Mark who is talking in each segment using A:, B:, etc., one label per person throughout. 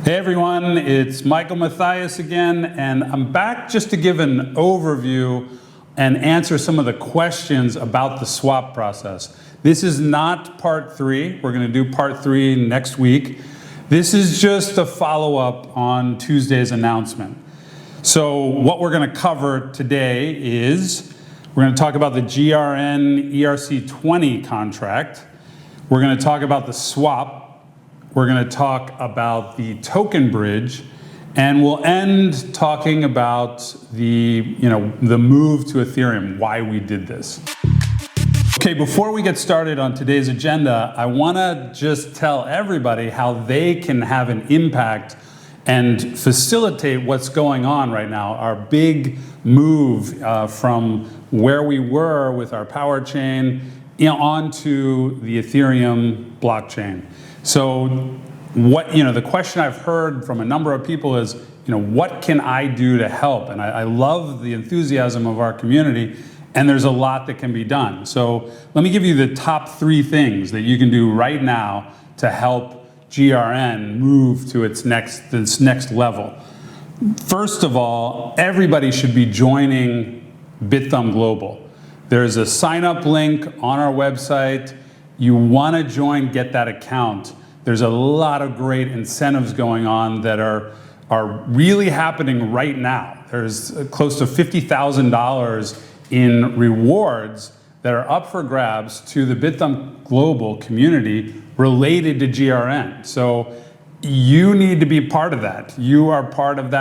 A: Hey everyone, it's Michael Mathias again, and I'm back just to give an overview and answer some of the questions about the swap process. This is not part 3. We're going to do part 3 next week. This is just a follow-up on Tuesday's announcement. So what we're going to cover today is we're going to talk about the GRN ERC-20 contract. We're going to talk about the swap. We're going to talk about the token bridge, and we'll end talking about the move to Ethereum, why we did this. Okay, before we get started on today's agenda, I want to just tell everybody how they can have an impact and facilitate what's going on right now. Our big move from where we were with our power chain onto the Ethereum blockchain. So the question I've heard from a number of people is, what can I do to help? And I love the enthusiasm of our community, and there's a lot that can be done. So let me give you the top 3 things that you can do right now to help GRN move to this next level. First of all, everybody should be joining BitThumb Global. There's a sign-up link on our website. You want to join, get that account. There's a lot of great incentives going on that are really happening right now. There's close to $50,000 in rewards that are up for grabs to the BitThumb Global community related to GRN. So you need to be part of that. You are part of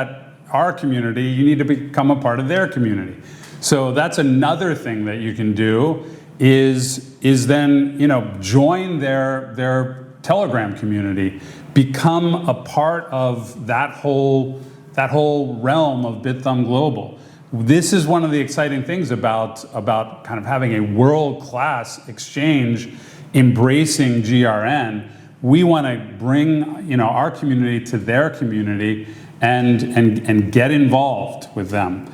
A: our community. You need to become a part of their community. So that's another thing that you can do is then join their Telegram community, become a part of that whole realm of BitThumb Global. This is one of the exciting things about kind of having a world-class exchange embracing GRN. We want to bring our community to their community and get involved with them.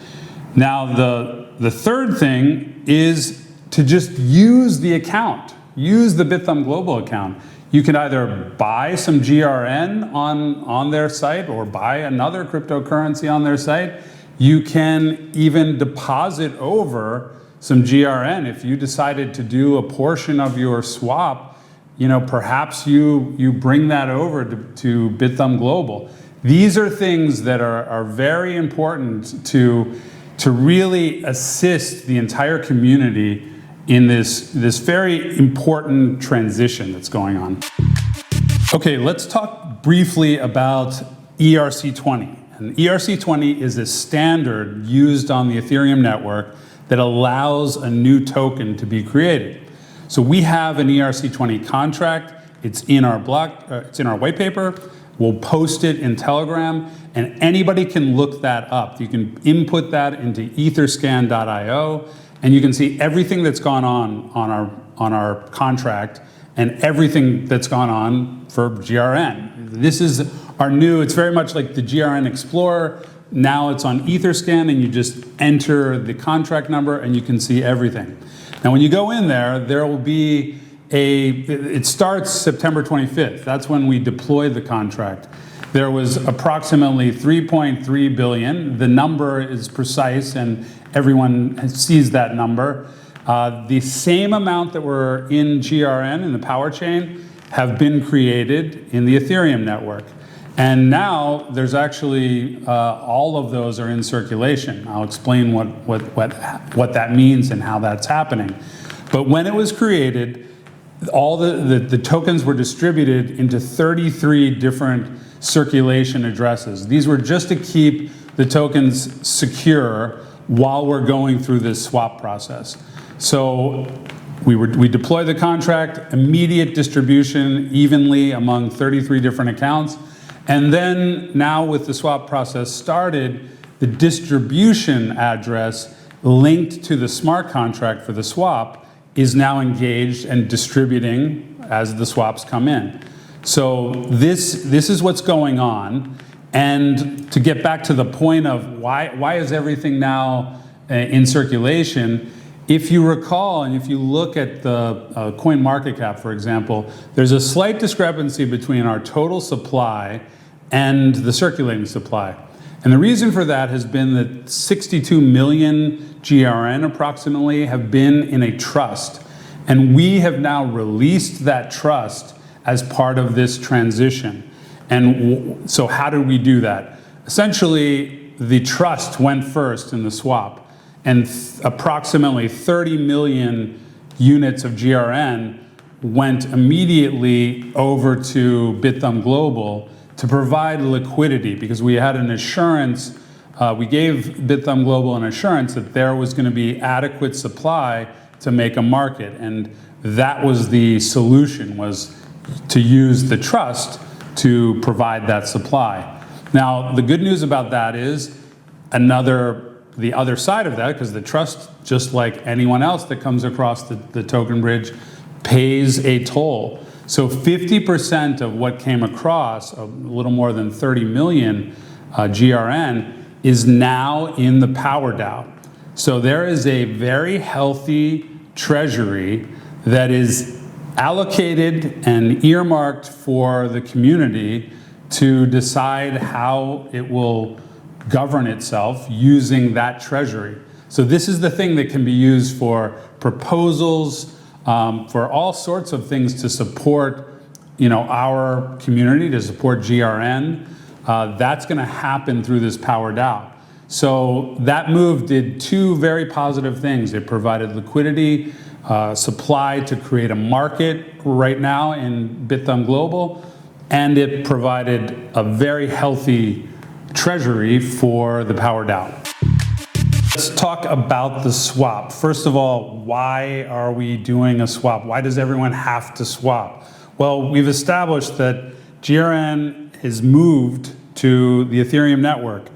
A: Now the third thing is to just use the account, use the BitThumb Global account. You can either buy some GRN on their site or buy another cryptocurrency on their site. You can even deposit over some GRN if you decided to do a portion of your swap. Perhaps you bring that over to BitThumb Global. These are things that are very important to really assist the entire community in this very important transition that's going on. Okay, let's talk briefly about ERC-20. And ERC-20 is a standard used on the Ethereum network that allows a new token to be created. So we have an ERC-20 contract. It's in our it's in our white paper. We'll post it in Telegram, and anybody can look that up. You can input that into etherscan.io, and you can see everything that's gone on our contract and everything that's gone on for GRN. This is our new, it's very much like the GRN Explorer. Now it's on Etherscan, and you just enter the contract number and you can see everything. Now when you go in there will be it starts September 25th. That's when we deployed the contract. There was approximately 3.3 billion. The number is precise and everyone sees that number. The same amount that were in GRN, in the power chain, have been created in the Ethereum network. And now there's actually, all of those are in circulation. I'll explain what that means and how that's happening. But when it was created, all the tokens were distributed into 33 different circulation addresses. These were just to keep the tokens secure while we're going through this swap process. So we deploy the contract, immediate distribution evenly among 33 different accounts. And then now with the swap process started, the distribution address linked to the smart contract for the swap is now engaged and distributing as the swaps come in. So this is what's going on. And to get back to the point of why is everything now in circulation, if you recall, and if you look at the coin market cap, for example, there's a slight discrepancy between our total supply and the circulating supply. And the reason for that has been that 62 million GRN approximately have been in a trust. And we have now released that trust as part of this transition. And so how did we do that? Essentially, the trust went first in the swap, and approximately 30 million units of GRN went immediately over to BitThumb Global to provide liquidity, because we had an assurance, we gave BitThumb Global an assurance that there was going to be adequate supply to make a market, and that was the solution, was to use the trust to provide that supply. Now, the good news about that is the other side of that, because the trust, just like anyone else that comes across the token bridge, pays a toll. So 50% of what came across, a little more than 30 million GRN, is now in the Power DAO. So there is a very healthy treasury that is allocated and earmarked for the community to decide how it will govern itself using that treasury. So this is the thing that can be used for proposals, for all sorts of things to support, our community, to support GRN. That's going to happen through this Power DAO. So that move did two very positive things. It provided liquidity, supply to create a market right now in BitThumb Global, and it provided a very healthy treasury for the Power DAO. Let's talk about the swap. First of all, why are we doing a swap? Why does everyone have to swap? Well, we've established that GRN is moved to the Ethereum network.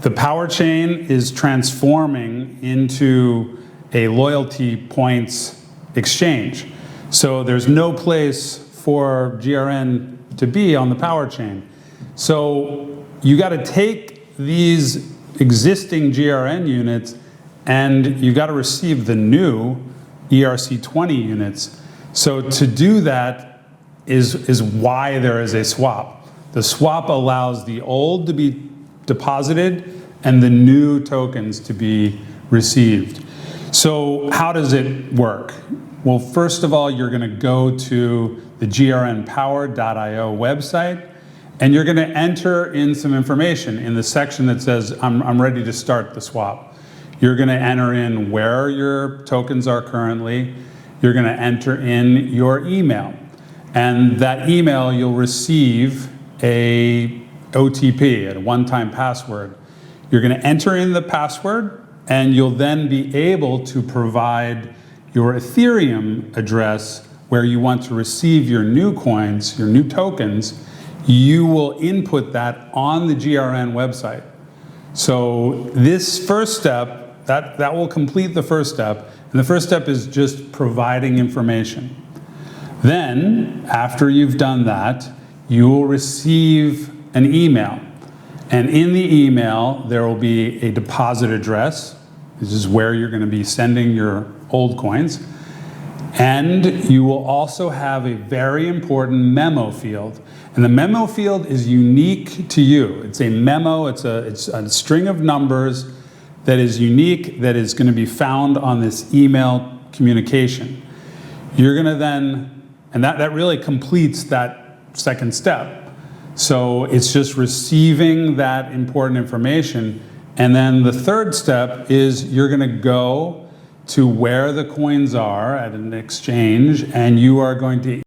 A: The Power Chain is transforming into a loyalty points exchange. So there's no place for GRN to be on the Power Chain. So you got to take these existing GRN units and you got to receive the new ERC-20 units. So to do that is why there is a swap. The swap allows the old to be deposited and the new tokens to be received. So how does it work? Well, first of all, you're going to go to the grnpower.io website, and you're going to enter in some information in the section that says, I'm ready to start the swap. You're going to enter in where your tokens are currently. You're going to enter in your email. And that email, you'll receive a OTP, a one-time password. You're going to enter in the password, and you'll then be able to provide your Ethereum address where you want to receive your new coins, your new tokens. You will input that on the GRN website. So this first step, that will complete the first step. And the first step is just providing information. Then, after you've done that, you will receive an email. And in the email, there will be a deposit address. This is where you're going to be sending your old coins. And you will also have a very important memo field. And the memo field is unique to you. It's a memo, it's a string of numbers that is unique, that is going to be found on this email communication. You're going to then, and that really completes that second step. So it's just receiving that important information. And then the third step is you're going to go to where the coins are at an exchange, and you are going to